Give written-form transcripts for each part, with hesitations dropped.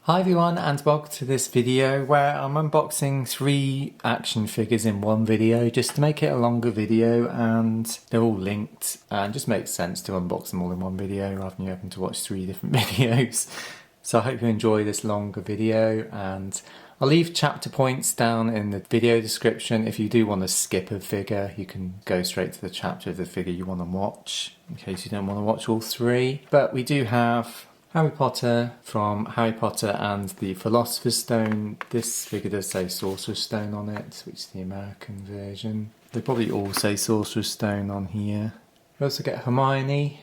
Hi everyone, and welcome to this video where I'm unboxing 3 action figures in one video just to make it a longer video, and they're all linked and just makes sense to unbox them all in one video rather than you having to watch 3 different videos. So I hope you enjoy this longer video, and I'll leave chapter points down in the video description. If you do want to skip a figure, you can go straight to the chapter of the figure you want to watch in case you don't want to watch all 3. But we do have Harry Potter from Harry Potter and the Philosopher's Stone. This figure does say Sorcerer's Stone on it, which is the American version. They probably all say Sorcerer's Stone on here. We also get Hermione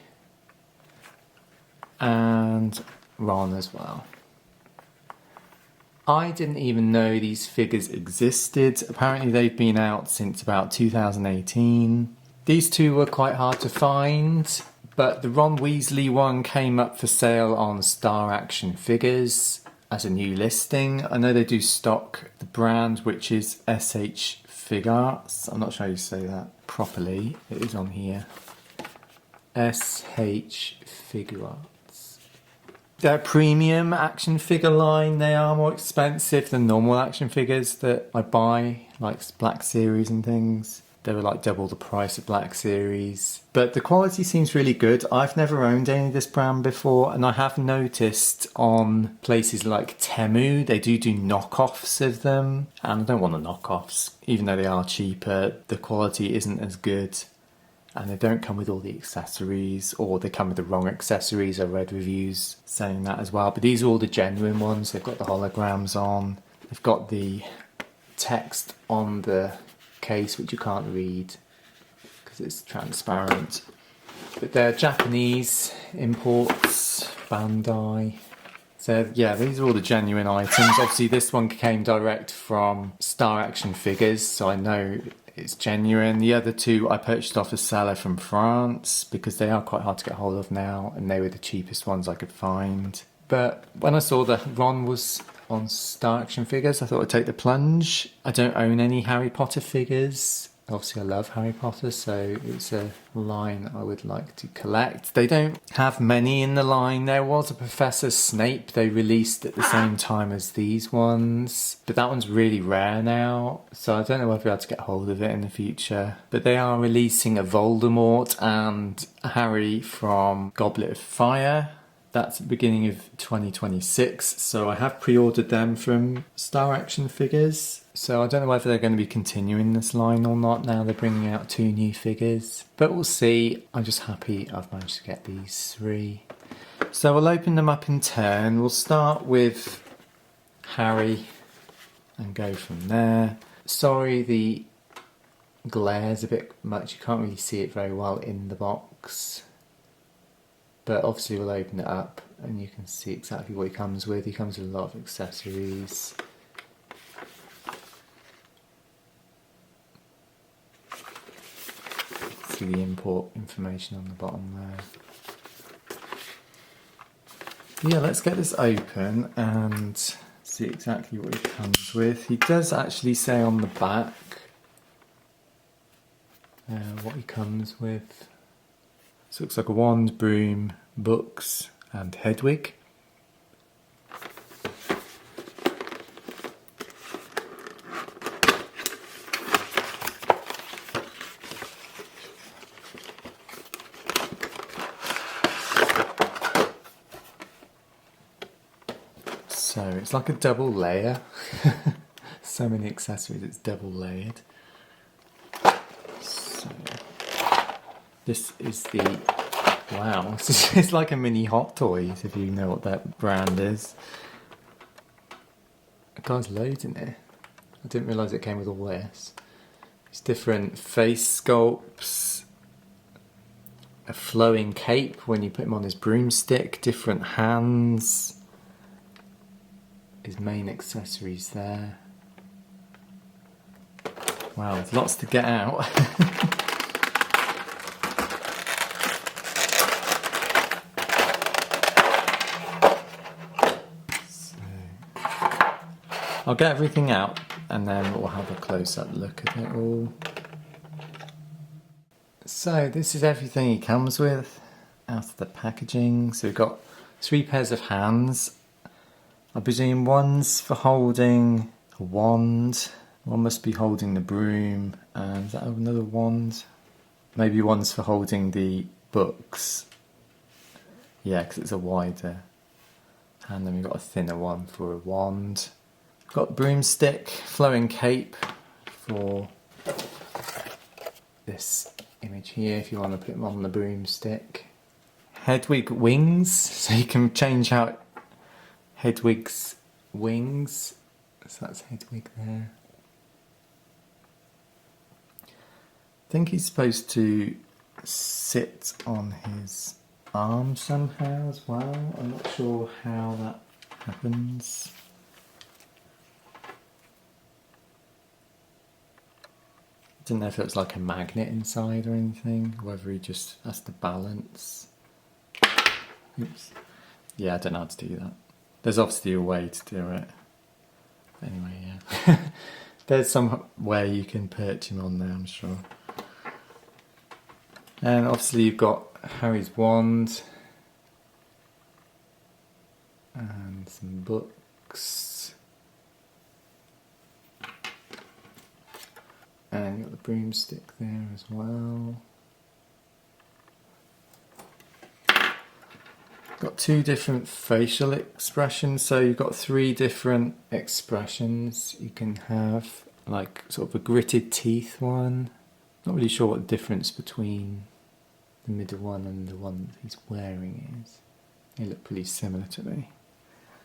and Ron as well. I didn't even know these figures existed. Apparently they've been out since about 2018. These two were quite hard to find, but the Ron Weasley one came up for sale on Star Action Figures as a new listing. I know they do stock the brand, which is S.H.Figuarts. I'm not sure how you say that properly. It is on here. S.H.Figuarts. They're a premium action figure line. They are more expensive than normal action figures that I buy, like Black Series and things. They were like double the price of Black Series. But the quality seems really good. I've never owned any of this brand before, and I have noticed on places like Temu, they do knockoffs of them. And I don't want the knockoffs, even though they are cheaper. The quality isn't as good, and they don't come with all the accessories, or they come with the wrong accessories. I read reviews saying that as well. But these are all the genuine ones. They've got the holograms on. They've got the text on the case which you can't read because it's transparent, but they're Japanese imports, Bandai. So yeah, these are all the genuine items. Obviously this one came direct from Star Action Figures, so I know it's genuine. The other two I purchased off a seller from France because they are quite hard to get hold of now, and they were the cheapest ones I could find. But when I saw that Ron was on Star Action Figures, I thought I'd take the plunge. I don't own any Harry Potter figures. Obviously I love Harry Potter, so it's a line I would like to collect. They don't have many in the line. There was a Professor Snape they released at the same time as these ones, but that one's really rare now, so I don't know whether I'll be able to get hold of it in the future. But they are releasing a Voldemort and Harry from Goblet of Fire. That's the beginning of 2026, so I have pre-ordered them from Star Action Figures. So I don't know whether they're going to be continuing this line or not. Now they're bringing out 2 new figures, but we'll see. I'm just happy I've managed to get these 3. So we'll open them up in turn. We'll start with Harry and go from there. Sorry, the glare's a bit much. You can't really see it very well in the box. But obviously we'll open it up and you can see exactly what he comes with. He comes with a lot of accessories. See the import information on the bottom there. Yeah, let's get this open and see exactly what he comes with. He does actually say on the back what he comes with. So it looks like a wand, broom, books and Hedwig. So it's like a double layer. So many accessories, it's double layered. So this is the, wow, it's like a mini Hot Toys, if you know what that brand is. Guys, loads in there. I didn't realise it came with all this. It's different face sculpts, a flowing cape when you put him on his broomstick, different hands, his main accessories there. Wow, there's lots to get out. I'll get everything out and then we'll have a close-up look at it all. So this is everything he comes with out of the packaging. So we've got 3 pairs of hands. I presume one's for holding a wand. One must be holding the broom. And is that another wand? Maybe one's for holding the books. Yeah, because it's a wider hand. Then we've got a thinner one for a wand. We've got broomstick, flowing cape for this image here if you want to put them on the broomstick. Hedwig wings, so you can change out Hedwig's wings. So that's Hedwig there. I think he's supposed to sit on his arm somehow as well. I'm not sure how that happens. I didn't know if it was like a magnet inside or anything, whether he just has to balance. Oops. Yeah, I don't know how to do that. There's obviously a way to do it. Anyway, yeah. There's some way you can perch him on there, I'm sure. And obviously you've got Harry's wand. And some books. And you've got the broomstick there as well. Got two different facial expressions, so you've got three different expressions you can have, like sort of a gritted teeth one. Not really sure what the difference between the middle one and the one he's wearing is. They look pretty similar to me.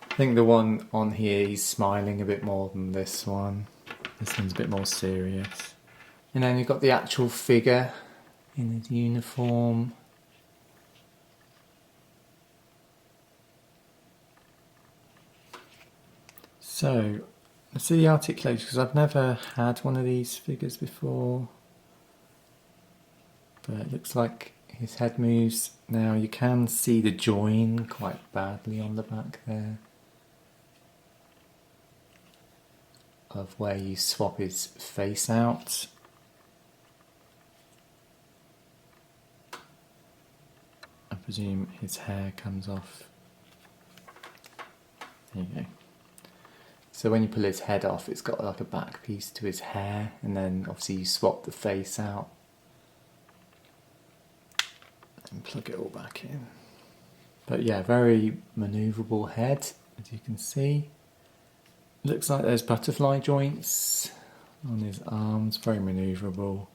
I think the one on here he's smiling a bit more than this one. This one's a bit more serious. And then you've got the actual figure in his uniform. So, let's see the articulation, because I've never had one of these figures before. But it looks like his head moves. Now you can see the join quite badly on the back there. Of where you swap his face out. I presume his hair comes off. There you go. So when you pull his head off, it's got like a back piece to his hair, and then obviously you swap the face out and plug it all back in. But yeah, very manoeuvrable head, as you can see. Looks like there's butterfly joints on his arms, very manoeuvrable.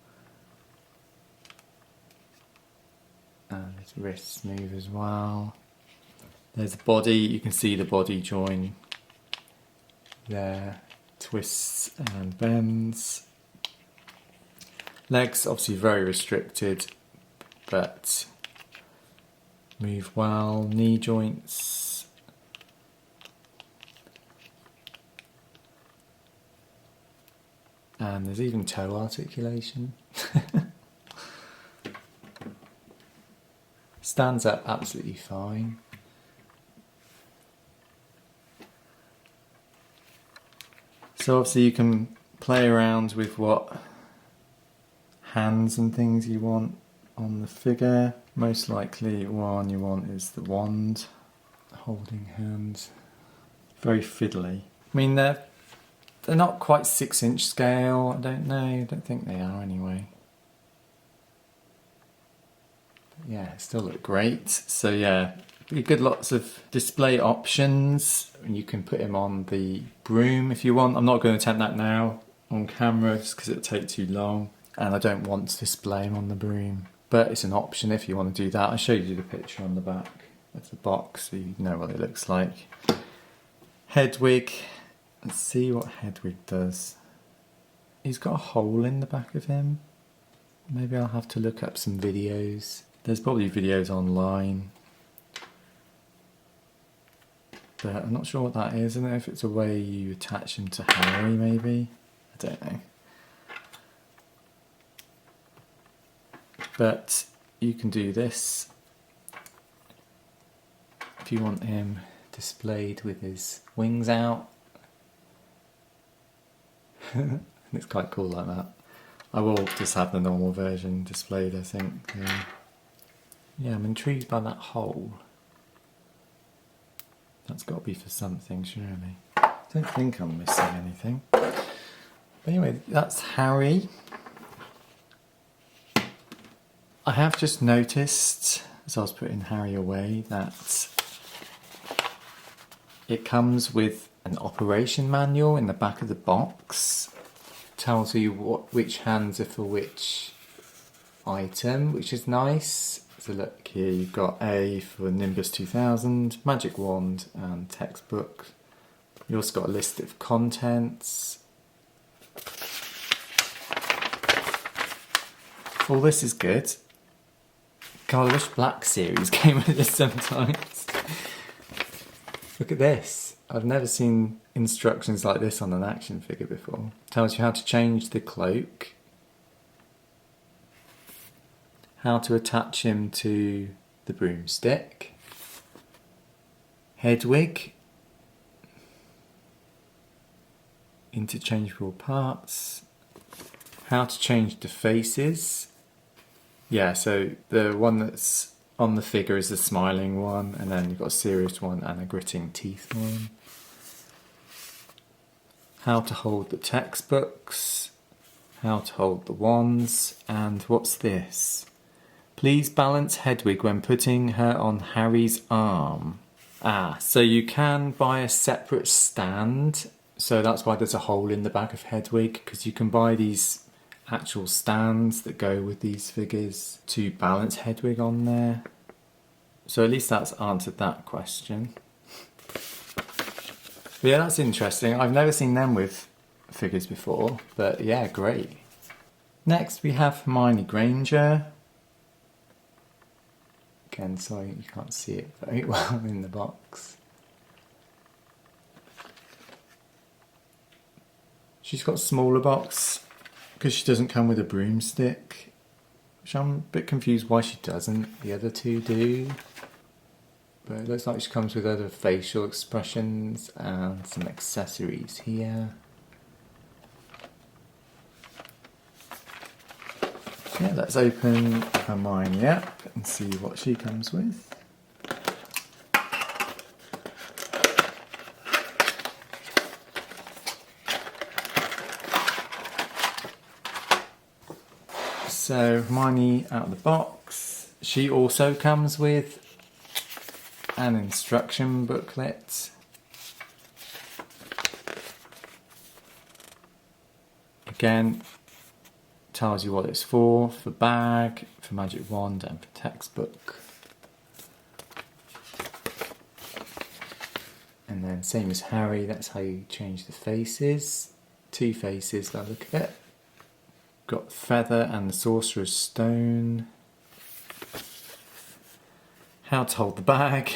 And his wrists move as well. There's the body, you can see the body join there, twists and bends. Legs obviously very restricted, but move well. Knee joints. And there's even toe articulation. Stands up absolutely fine. So obviously you can play around with what hands and things you want on the figure. Most likely one you want is the wand, holding hands. Very fiddly. I mean they're not quite 6-inch scale, I don't know, I don't think they are anyway. But yeah, still look great. So yeah, you get lots of display options. You can put him on the broom if you want. I'm not going to attempt that now on camera just because it'll take too long, and I don't want to display him on the broom. But it's an option if you want to do that. I'll show you the picture on the back of the box so you know what it looks like. Hedwig. Let's see what Hedwig does. He's got a hole in the back of him. Maybe I'll have to look up some videos. There's probably videos online. But I'm not sure what that is. I don't know if it's a way you attach him to Harry, maybe. I don't know. But you can do this if you want him displayed with his wings out. It's quite cool like that. I will just have the normal version displayed, I think. Yeah, I'm intrigued by that hole. That's got to be for something, surely. I don't think I'm missing anything. But anyway, that's Harry. I have just noticed, as I was putting Harry away, that it comes with an operation manual in the back of the box. Tells you which hands are for which item, which is nice. So look here, you've got A for Nimbus 2000, Magic Wand and Textbook. You also got a list of contents. All this is good. God, I wish Black Series came with this sometimes. Look at this. I've never seen instructions like this on an action figure before. Tells you how to change the cloak, how to attach him to the broomstick, Hedwig, interchangeable parts, how to change the faces. Yeah, so the one that's on the figure is the smiling one, and then you've got a serious one and a gritting teeth one. How to hold the textbooks, how to hold the wands, and what's this? Please balance Hedwig when putting her on Harry's arm. Ah, so you can buy a separate stand, so that's why there's a hole in the back of Hedwig, because you can buy these actual stands that go with these figures to balance Hedwig on there. So at least that's answered that question. But yeah, that's interesting. I've never seen them with figures before, but yeah, great. Next we have Hermione Granger. Again, sorry you can't see it very well in the box. She's got a smaller box because she doesn't come with a broomstick, which I'm a bit confused why she doesn't. The other two do. But it looks like she comes with other facial expressions and some accessories here. Yeah, let's open Hermione up and see what she comes with. So Hermione out of the box. She also comes with an instruction booklet. Again, tells you what it's for bag, for magic wand and for textbook. And then same as Harry, that's how you change the faces. Two faces by the look at it. Got feather and the Sorcerer's Stone. How to hold the bag,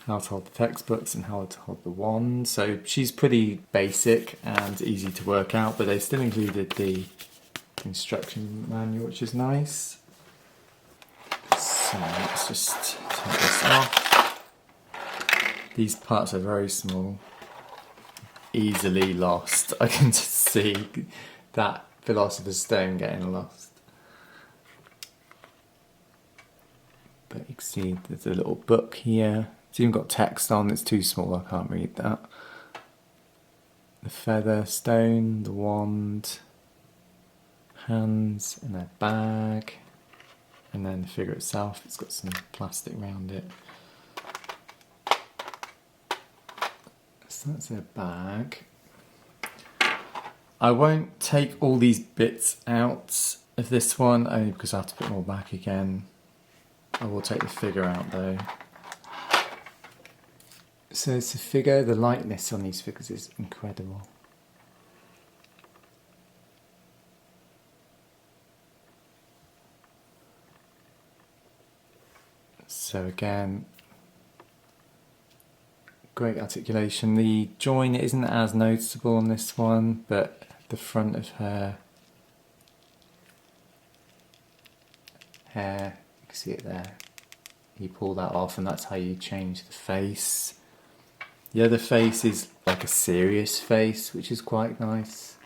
how to hold the textbooks and how to hold the wand. So she's pretty basic and easy to work out, but they still included the instruction manual, which is nice. So let's just take this off. These parts are very small, easily lost. I can just see that Philosopher's Stone getting lost. But you can see there's a little book here. It's even got text on, it's too small, I can't read that. The feather, stone, the wand, hands, and a bag. And then the figure itself, it's got some plastic around it. So that's a bag. I won't take all these bits out of this one, only because I have to put them all back again. I will take the figure out though. So it's a figure, the lightness on these figures is incredible. So again, great articulation. The join isn't as noticeable on this one, but the front of her hair, you can see it there. You pull that off and that's how you change the face. The other face is like a serious face, which is quite nice.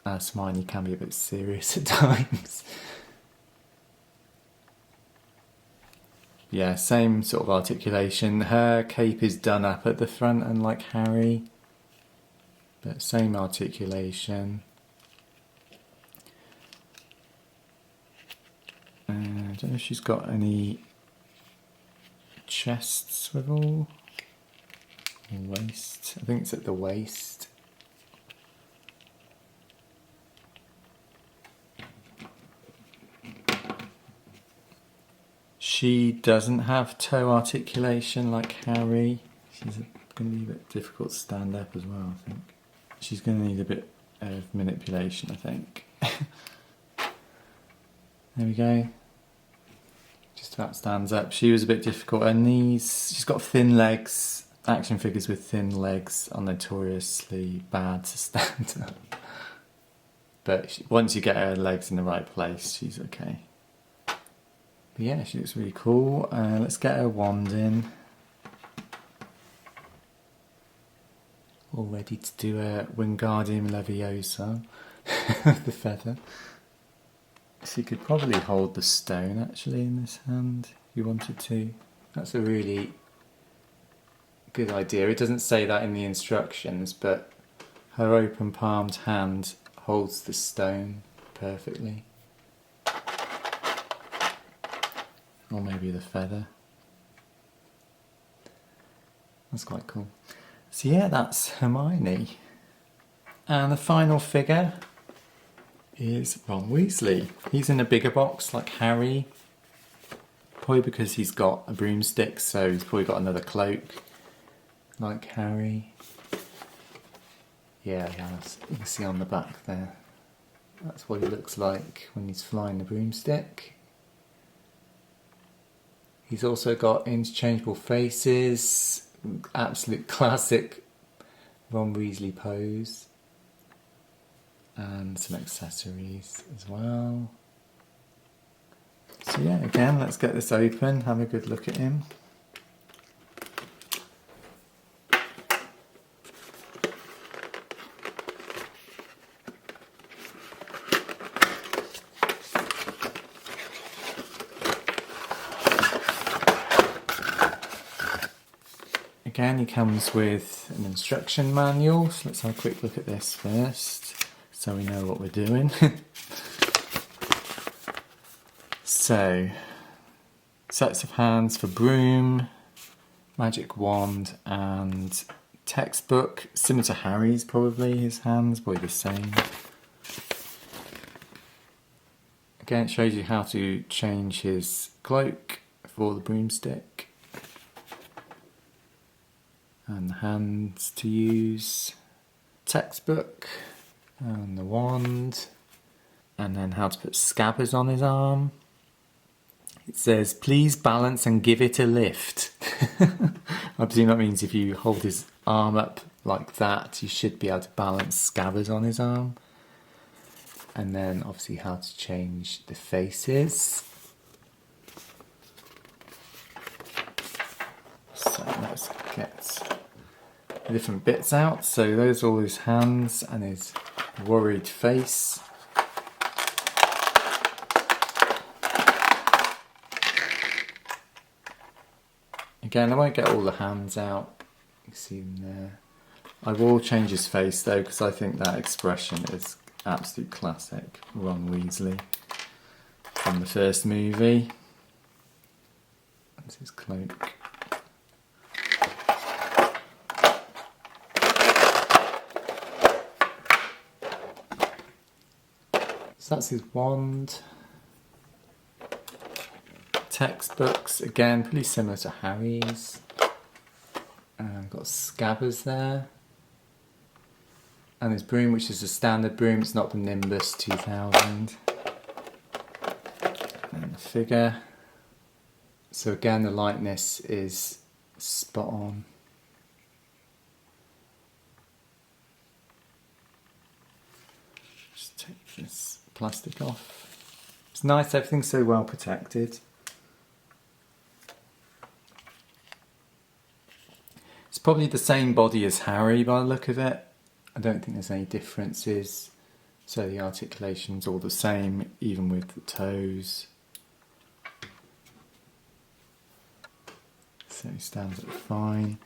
Hermione can be a bit serious at times. Yeah, same sort of articulation. Her cape is done up at the front, unlike Harry. But same articulation. I don't know if she's got any chest swivel or waist. I think it's at the waist. She doesn't have toe articulation like Harry. She's going to be a bit difficult to stand up as well, I think. She's going to need a bit of manipulation, I think. There we go. Just about stands up. She was a bit difficult. Her knees, she's got thin legs. Action figures with thin legs are notoriously bad to stand up. But once you get her legs in the right place, she's okay. But yeah, she looks really cool. Let's get her wand in. All ready to do a Wingardium Leviosa. The feather. She could probably hold the stone actually in this hand if you wanted to. That's a really good idea. It doesn't say that in the instructions, but her open palmed hand holds the stone perfectly. Or maybe the feather. That's quite cool. So yeah, that's Hermione. And the final figure is Ron Weasley. He's in a bigger box like Harry. Probably because he's got a broomstick, so he's probably got another cloak like Harry. Yeah, he has. You can see on the back there. That's what he looks like when he's flying the broomstick. He's also got interchangeable faces. Absolute classic Ron Weasley pose. And some accessories as well. So yeah, again, let's get this open, have a good look at him. Again, he comes with an instruction manual, so let's have a quick look at this first, so we know what we're doing. So, sets of hands for broom, magic wand, and textbook. Similar to Harry's, probably, his hands, probably the same. Again, it shows you how to change his cloak for the broomstick. And the hands to use, textbook, and the wand, and then how to put scabbers on his arm. It says, please balance and give it a lift. I presume that means if you hold his arm up like that, you should be able to balance scabbers on his arm. And then obviously how to change the faces. So let's get the different bits out. So those are all his hands and his worried face. Again, I won't get all the hands out. You can see them there. I will change his face though, because I think that expression is absolute classic Ron Weasley from the first movie. That's his cloak. So that's his wand. Textbooks, again, pretty similar to Harry's. Got scabbers there. And his broom, which is a standard broom, it's not the Nimbus 2000. And the figure. So again, the likeness is spot on. Just take this plastic off. It's nice, everything's so well protected. It's probably the same body as Harry by the look of it. I don't think there's any differences. So the articulation's all the same, even with the toes. So he stands up fine.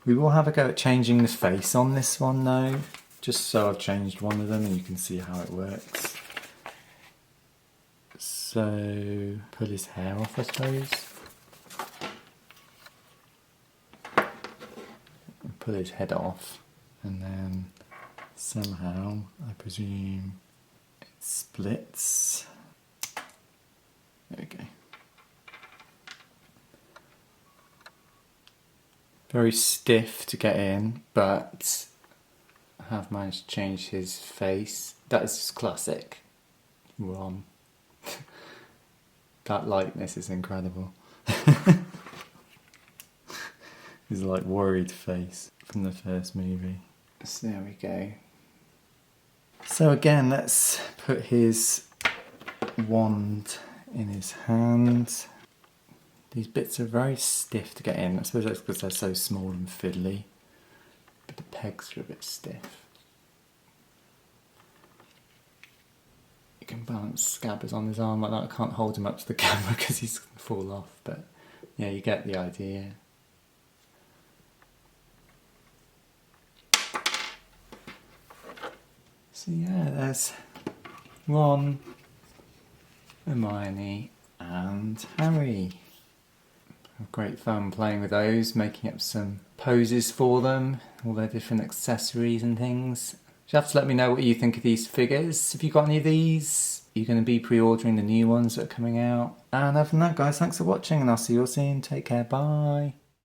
We will have a go at changing the face on this one though, just so I've changed one of them and you can see how it works. So pull his hair off, I suppose. Pull his head off, and then somehow, I presume, it splits. There we go. Very stiff to get in, but I have managed to change his face. That is just classic Ron. That likeness is incredible. His like worried face from the first movie. So there we go. So again, let's put his wand in his hand. These bits are very stiff to get in. I suppose that's because they're so small and fiddly. But the pegs are a bit stiff. You can balance Scabbers on his arm like that. I can't hold him up to the camera because he's going to fall off. But yeah, you get the idea. So yeah, there's Ron, Hermione and Harry. Have great fun playing with those, making up some poses for them, all their different accessories and things. You have to let me know what you think of these figures. Have you got any of these? Are you going to be pre-ordering the new ones that are coming out? And other than that guys, thanks for watching and I'll see you all soon. Take care, bye.